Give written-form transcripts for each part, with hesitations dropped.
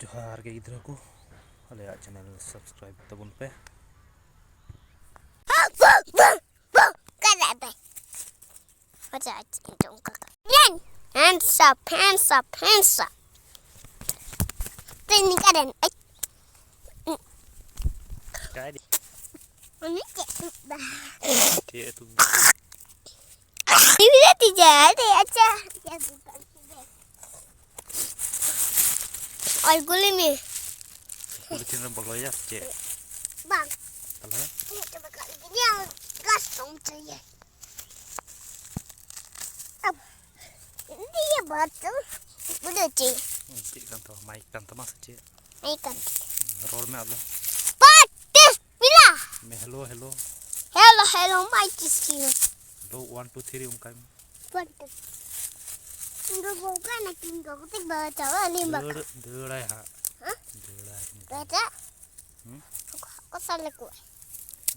जोहार के गिद्रा को अले चैनल सब्सक्राइब तबन पे hands up. Ini kan काय दे ini cek dah. ते तू Ini dia tidak ada aja. Ya bukan. Al guli nih. Police ने बोलो यार चे Bang, तला ini coba kali ini yang gas dong saya. Ini dia batu. Udah cik. चे kan तो माइक kan तो mas चे Ini kan. रोड में आलो Patis bila. मैं hello hello Hello, Mike is here. लो 1 2 3 उनका Patis. Enggak bukan nak tinggal ketik baca lima. दड़ा है हां Hah? दड़ा है Baca. Aku salah kue.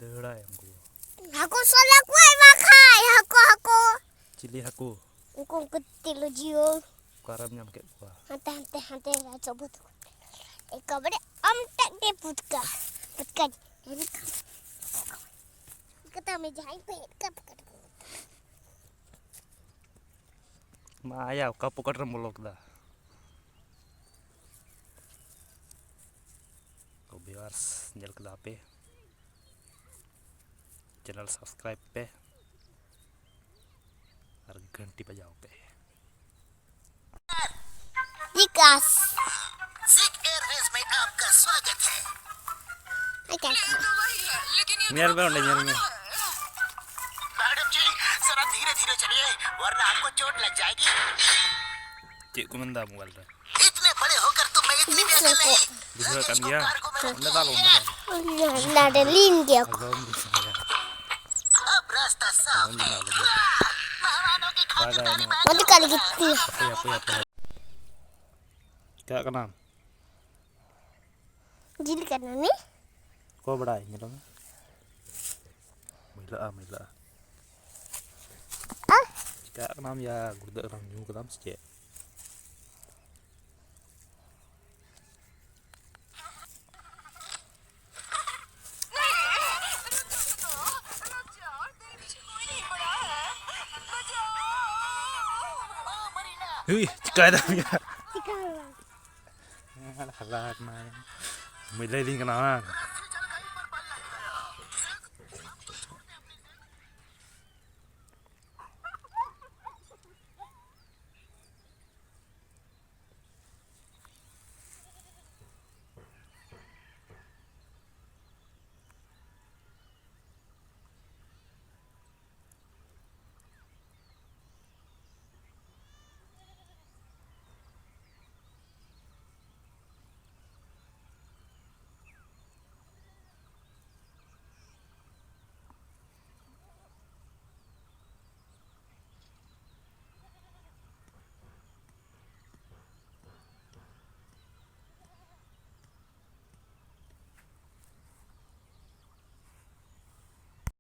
दड़ा है हमको Aku salah kue makai. Aku. चिली हको Aku kecil jio. कारम nyam ke gua Hante lah coba tu. Kabar am tak dia putkan. Jadi kata meja itu kan. माया का पकड़ रहा मुलोक दा तो व्यूअर्स जल कदा पे चैनल सब्सक्राइब पे और घंटी बजाओ पे Vikas. सिख एयरवेज में आपका स्वागत है। Akan. नियर में उन्हें नियर में मैडम जी जरा धीरे धीरे चलिए वरना आपको चोट लग जाएगी। cik ku menda mobil dah इतने बड़े होकर तुम में इतनी भी अकल नहीं। bisa kan dia anda tahu Nah, ada link dia. agam bisa ya अब रास्ता साफ agam juga agam मेहमानों की pada ini Mati kali gitu. apa क्या का नाम Jadi kan ini kau बड़ा है nyelong मिला ah क्या का नाम या गुर्दा orang न्यू का नाम sih Hui, cika dah ya. sekarang. Halah, main. Mulai dengan